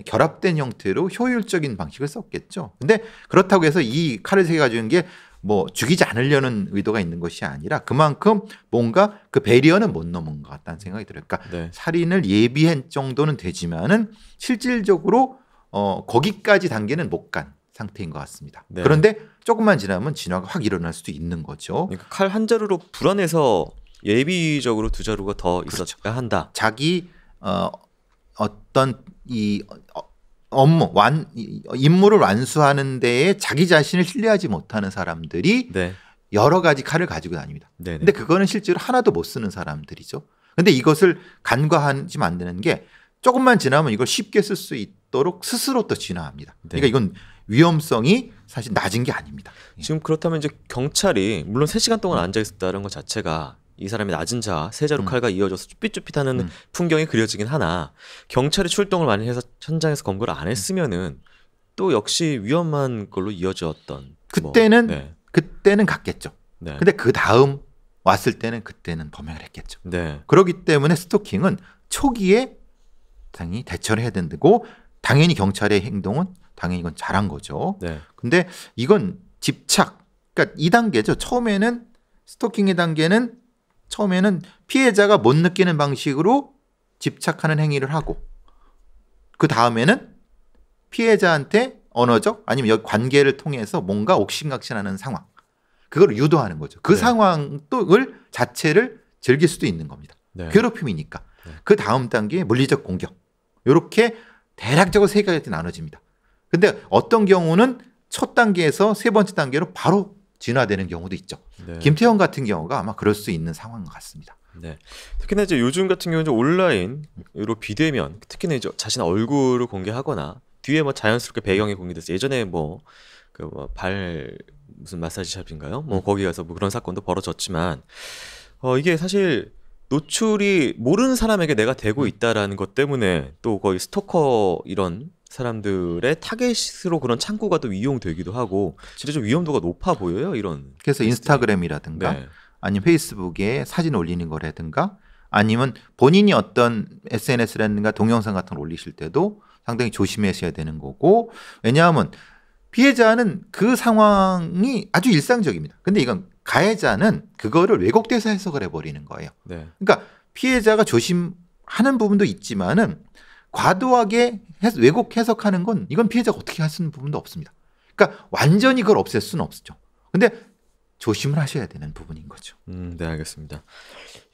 결합된 형태로 효율적인 방식을 썼겠죠. 근데 그렇다고 해서 이 칼을 3개 가지고 있는 게 뭐 죽이지 않으려는 의도가 있는 것이 아니라 그만큼 뭔가 그 배리어는 못 넘은 것 같다는 생각이 들어요. 그러니까 네. 살인을 예비한 정도는 되지만은 실질적으로 거기까지 단계는 못 간 상태인 것 같습니다. 네. 그런데 조금만 지나면 진화가 확 일어날 수도 있는 거죠. 그러니까 칼 한 자루로 불안해서 예비적으로 2자루가 더 있어야 한다. 자기 어떤 이 업무 임무를 완수하는 데에 자기 자신을 신뢰하지 못하는 사람들이 네. 여러 가지 칼을 가지고 다닙니다. 네. 근데 그거는 실제로 하나도 못 쓰는 사람들이죠. 근데 이것을 간과하지 만드는 게 조금만 지나면 이걸 쉽게 쓸 수 있도록 스스로 또 진화합니다. 네. 그러니까 이건 위험성이 사실 낮은 게 아닙니다. 지금 그렇다면 이제 경찰이 물론 3시간 동안 앉아 있었다는 것 자체가 이 사람의 낮은 자아, 3자루 칼과 이어져서 쭈삣쭈삣하는 풍경이 그려지긴 하나 경찰이 출동을 많이 해서 현장에서 검거를 안 했으면은 또 역시 위험한 걸로 이어졌던 그때는 갔겠죠. 네. 근데 그 다음 왔을 때는 그때는 범행을 했겠죠. 네. 그렇기 때문에 스토킹은 초기에 당연히 대처를 해야 된다고 당연히 경찰의 행동은 당연히 이건 잘한 거죠. 네. 근데 이건 집착, 그러니까 2단계죠. 스토킹의 단계는 처음에는 피해자가 못 느끼는 방식으로 집착하는 행위를 하고 그 다음에는 피해자한테 언어적 아니면 관계를 통해서 뭔가 옥신각신하는 상황 그걸 유도하는 거죠. 그 네. 상황을 자체를 즐길 수도 있는 겁니다. 네. 괴롭힘이니까. 네. 그 다음 단계에 물리적 공격 이렇게 대략적으로 3가지 나눠집니다. 근데 어떤 경우는 첫 단계에서 3번째 단계로 바로 진화되는 경우도 있죠. 네. 김태형 같은 경우가 아마 그럴 수 있는 상황 같습니다. 네. 특히나 이제 요즘 같은 경우는 온라인으로 비대면, 특히나 이제 자신 얼굴을 공개하거나 뒤에 뭐 자연스럽게 배경이 공개돼서 예전에 무슨 마사지샵인가요? 뭐 거기 가서 뭐 그런 사건도 벌어졌지만 이게 사실 노출이 모르는 사람에게 내가 되고 있다라는 것 때문에 또 거의 스토커 이런 사람들의 타겟으로 그런 창구가 또 이용되기도 하고 진짜 좀 위험도가 높아 보여요 이런. 그래서 인스타그램이라든가 네. 아니면 페이스북에 사진 올리는 거라든가 아니면 본인이 어떤 SNS라든가 동영상 같은 걸 올리실 때도 상당히 조심하셔야 되는 거고 왜냐하면 피해자는 그 상황이 아주 일상적입니다. 근데 이건 가해자는 그거를 왜곡돼서 해석을 해버리는 거예요. 네. 그러니까 피해자가 조심하는 부분도 있지만은 과도하게 왜곡 해석하는 건 이건 피해자가 어떻게 할 수 있는 부분도 없습니다. 그러니까 완전히 그걸 없앨 수는 없죠. 근데 조심을 하셔야 되는 부분인 거죠. 네, 알겠습니다.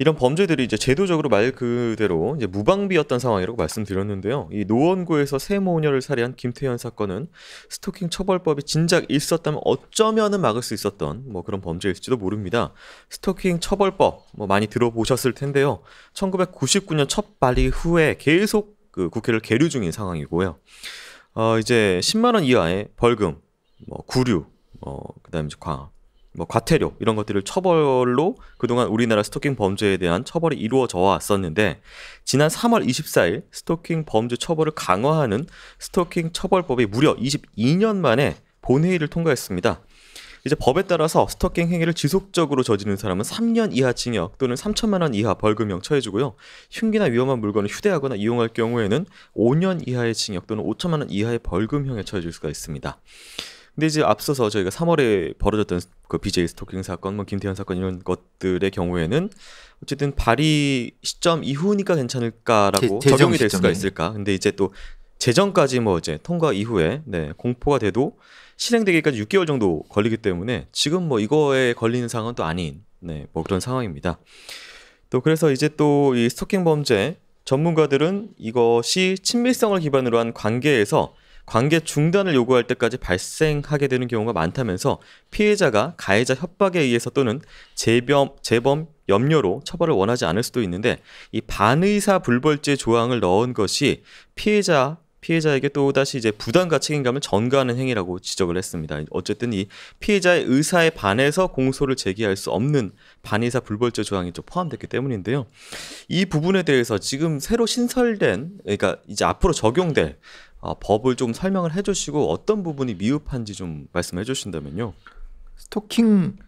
이런 범죄들이 이제 제도적으로 말 그대로 이제 무방비였던 상황이라고 말씀드렸는데요. 이 노원구에서 세 모녀를 살해한 김태현 사건은 스토킹 처벌법이 진작 있었다면 어쩌면은 막을 수 있었던 뭐 그런 범죄일지도 모릅니다. 스토킹 처벌법 뭐 많이 들어보셨을 텐데요. 1999년 첫 발의 후에 계속 그 국회를 계류 중인 상황이고요. 이제 10만 원 이하의 벌금, 뭐 구류, 그다음에 과태료 이런 것들을 처벌로 그동안 우리나라 스토킹 범죄에 대한 처벌이 이루어져 왔었는데 지난 3월 24일 스토킹 범죄 처벌을 강화하는 스토킹 처벌법이 무려 22년 만에 본회의를 통과했습니다. 이제 법에 따라서 스토킹 행위를 지속적으로 저지르는 사람은 3년 이하 징역 또는 3천만 원 이하 벌금형 처해지고요. 흉기나 위험한 물건을 휴대하거나 이용할 경우에는 5년 이하의 징역 또는 5천만 원 이하의 벌금형에 처해질 수가 있습니다. 근데 이제 앞서서 저희가 3월에 벌어졌던 그 BJ 스토킹 사건, 뭐 김태현 사건 이런 것들의 경우에는 어쨌든 발의 시점 이후니까 괜찮을까라고 재정 적용이 될 수가 시점에. 있을까? 근데 이제 또 재정까지 뭐 이제 통과 이후에 공포가 돼도 실행되기까지 6개월 정도 걸리기 때문에 지금 뭐 이거에 걸리는 상황은 또 아닌 뭐 그런 상황입니다. 또 그래서 이제 또 이 스토킹 범죄 전문가들은 이것이 친밀성을 기반으로 한 관계에서 관계 중단을 요구할 때까지 발생하게 되는 경우가 많다면서 피해자가 가해자 협박에 의해서 또는 재범 염려로 처벌을 원하지 않을 수도 있는데 이 반의사 불벌죄 조항을 넣은 것이 피해자에게 또다시 이제 부담과 책임감을 전가하는 행위라고 지적을 했습니다. 어쨌든 이 피해자의 의사에 반해서 공소를 제기할 수 없는 반의사 불벌죄 조항이 좀 포함됐기 때문인데요. 이 부분에 대해서 지금 새로 신설된, 그러니까 이제 앞으로 적용될 법을 좀 설명을 해주시고 어떤 부분이 미흡한지 좀 말씀해 주신다면요. 스토킹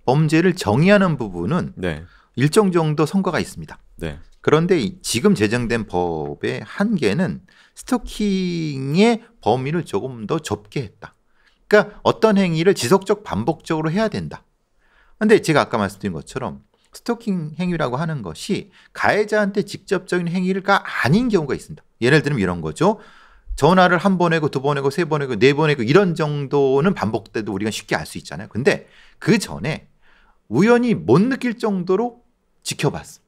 범죄를 정의하는 부분은 네, 일정 정도 성과가 있습니다. 네, 그런데 지금 제정된 법의 한계는 스토킹의 범위를 조금 더 좁게 했다. 그러니까 어떤 행위를 지속적 반복적으로 해야 된다. 그런데 제가 아까 말씀드린 것처럼 스토킹 행위라고 하는 것이 가해자한테 직접적인 행위가 아닌 경우가 있습니다. 예를 들면 이런 거죠. 전화를 한 번 해고 두 번 해고 세 번 해고 네 번 해고 이런 정도는 반복돼도 우리가 쉽게 알 수 있잖아요. 근데 그 전에 우연히 못 느낄 정도로 지켜봤어.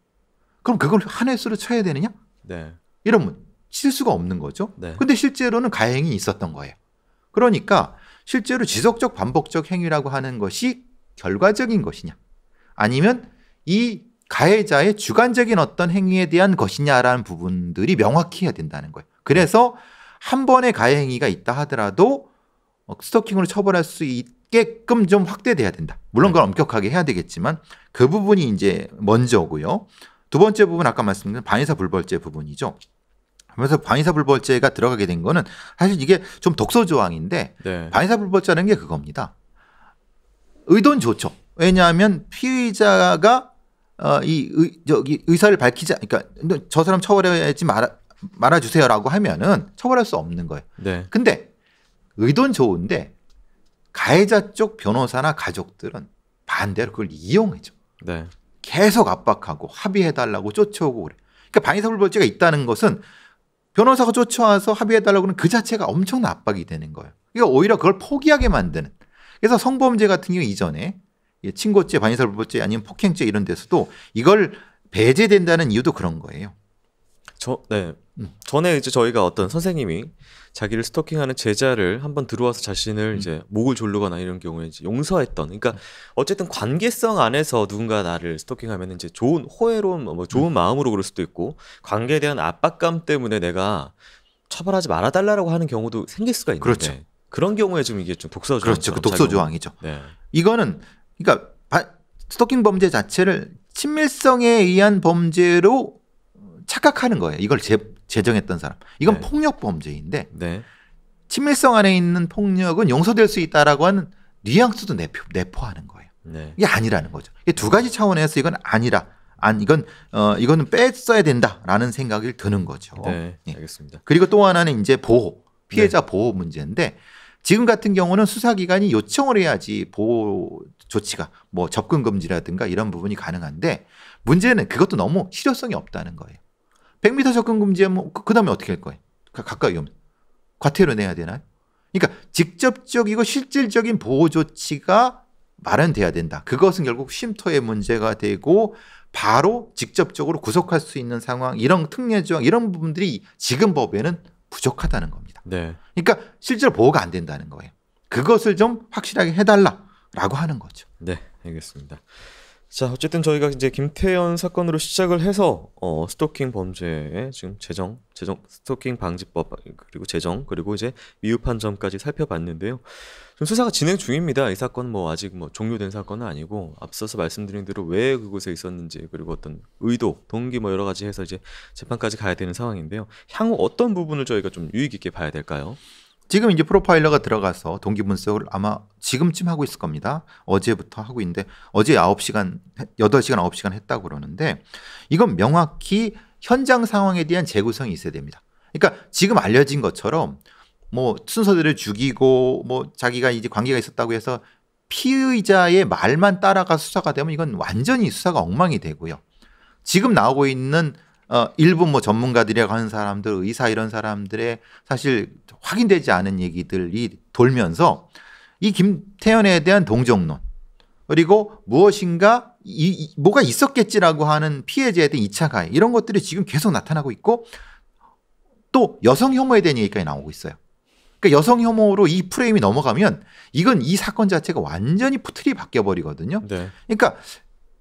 그럼 그걸 한 횟수로 쳐야 되느냐? 네, 이러면 칠 수가 없는 거죠. 네. 근데 실제로는 가행이 있었던 거예요. 그러니까 실제로 지속적 반복적 행위라고 하는 것이 결과적인 것이냐 아니면 이 가해자의 주관적인 어떤 행위에 대한 것이냐라는 부분들이 명확히 해야 된다는 거예요. 그래서 한 번의 가해 행위가 있다 하더라도 스토킹으로 처벌할 수 있게끔 좀 확대돼야 된다. 물론 그건 엄격하게 해야 되겠지만 그 부분이 이제 먼저고요. 두 번째 부분 아까 말씀드린 반의사 불벌죄 부분이죠. 그래서 반의사 불벌죄가 들어가게 된 거는 사실 이게 좀 독소 조항인데 네. 반의사 불벌죄라는 게 그겁니다. 의도는 좋죠. 왜냐하면 피의자가 저기 의사를 밝히자, 그러니까 저 사람 처벌하지 말아주세요라고 하면은 처벌할 수 없는 거예요. 네. 근데 의도는 좋은데 가해자 쪽 변호사나 가족들은 반대로 그걸 이용해줘. 네. 계속 압박하고 합의해달라고 쫓아오고 그래. 그러니까 반의사 불벌죄가 있다는 것은 변호사가 쫓아와서 합의해달라고 하는 그 자체가 엄청난 압박이 되는 거예요. 그러니까 오히려 그걸 포기하게 만드는. 그래서 성범죄 같은 경우 이전에 친고죄, 반의사 불벌죄 아니면 폭행죄 이런 데서도 이걸 배제된다는 이유도 그런 거예요. 전에 이제 저희가 어떤 선생님이 자기를 스토킹하는 제자를 한번 들어와서 자신을 이제 목을 조르거나 이런 경우에 이제 용서했던. 그러니까 어쨌든 관계성 안에서 누군가 나를 스토킹하면 이제 좋은 호혜로운 뭐 좋은 마음으로 그럴 수도 있고 관계에 대한 압박감 때문에 내가 처벌하지 말아달라고 하는 경우도 생길 수가 있는데 그렇죠. 그런 경우에 좀 이게 좀 독소 조항. 그렇죠. 그 독소 조항이죠. 네. 이거는 그러니까 스토킹 범죄 자체를 친밀성에 의한 범죄로 착각하는 거예요. 이걸 제정했던 사람. 이건 네. 폭력 범죄인데 네. 친밀성 안에 있는 폭력은 용서될 수 있다라고 하는 뉘앙스도 내포하는 거예요. 네. 이게 아니라는 거죠. 이게 두 가지 차원에서 이건 아니라, 이거는 뺐어야 된다라는 생각이 드는 거죠. 네. 예. 알겠습니다. 그리고 또 하나는 이제 피해자 보호 문제인데 지금 같은 경우는 수사기관이 요청을 해야지 보호 조치가 뭐 접근 금지라든가 이런 부분이 가능한데 문제는 그것도 너무 실효성이 없다는 거예요. 100m 접근 금지하면 그다음에 어떻게 할 거예요? 가까이 오면 과태료 내야 되나요? 그러니까 직접적이고 실질적인 보호 조치가 마련돼야 된다. 그것은 결국 쉼터의 문제가 되고 바로 직접적으로 구속할 수 있는 상황, 이런 특례 조항 이런 부분들이 지금 법에는 부족하다는 겁니다. 네. 그러니까 실제로 보호가 안 된다는 거예요. 그것을 좀 확실하게 해달라라고 하는 거죠. 네, 알겠습니다. 자, 어쨌든 저희가 이제 김태현 사건으로 시작을 해서 스토킹 범죄의 지금 제정 스토킹 방지법 그리고 제정 그리고 이제 미흡한 점까지 살펴봤는데요. 좀 수사가 진행 중입니다. 이 사건 뭐 아직 뭐 종료된 사건은 아니고 앞서서 말씀드린 대로 왜 그곳에 있었는지 그리고 어떤 의도, 동기 뭐 여러 가지 해서 이제 재판까지 가야 되는 상황인데요. 향후 어떤 부분을 저희가 좀 유의 깊게 봐야 될까요? 지금 이제 프로파일러가 들어가서 동기 분석을 아마 지금쯤 하고 있을 겁니다. 어제부터 하고 있는데 어제 9시간, 8시간, 9시간 했다고 그러는데 이건 명확히 현장 상황에 대한 재구성이 있어야 됩니다. 그러니까 지금 알려진 것처럼 뭐 순서대로 죽이고 뭐 자기가 이제 관계가 있었다고 해서 피의자의 말만 따라가 수사가 되면 이건 완전히 수사가 엉망이 되고요. 지금 나오고 있는 일부 뭐 전문가들이라고 하는 사람들, 의사 이런 사람들의 사실 확인되지 않은 얘기들이 돌면서 이 김태현에 대한 동정론 그리고 무엇인가 뭐가 있었겠지라고 하는 피해자에 대한 2차 가해 이런 것들이 지금 계속 나타나고 있고 또 여성 혐오에 대한 얘기까지 나오고 있어요. 그러니까 여성 혐오로 이 프레임이 넘어가면 이건 이 사건 자체가 완전히 풀이 바뀌어 버리거든요. 네. 그러니까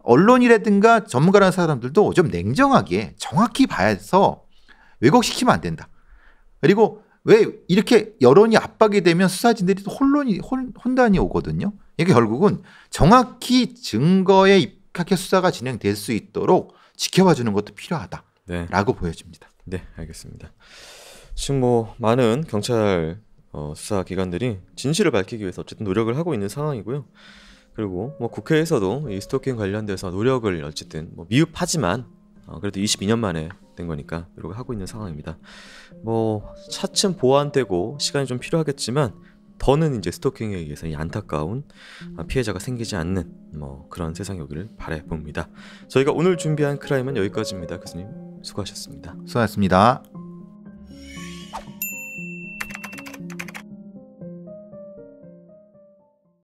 언론이라든가 전문가라는 사람들도 좀 냉정하게 정확히 봐서 왜곡시키면 안 된다. 그리고 왜 이렇게 여론이 압박이 되면 수사진들이 또 혼란이 오거든요. 이게 결국은 정확히 증거에 입각해 수사가 진행될 수 있도록 지켜봐 주는 것도 필요하다라고 네. 보여집니다. 네, 알겠습니다. 지금 뭐 많은 경찰 수사 기관들이 진실을 밝히기 위해서 어쨌든 노력을 하고 있는 상황이고요. 그리고 뭐 국회에서도 이 스토킹 관련돼서 노력을 어쨌든 뭐 미흡하지만 그래도 22년 만에 된 거니까 노력을 하고 있는 상황입니다. 뭐 차츰 보완되고 시간이 좀 필요하겠지만 더는 이제 스토킹에 의해서 이 안타까운 피해자가 생기지 않는 뭐 그런 세상이 오기를 바라봅니다. 저희가 오늘 준비한 크라임은 여기까지입니다. 교수님 수고하셨습니다. 수고하셨습니다.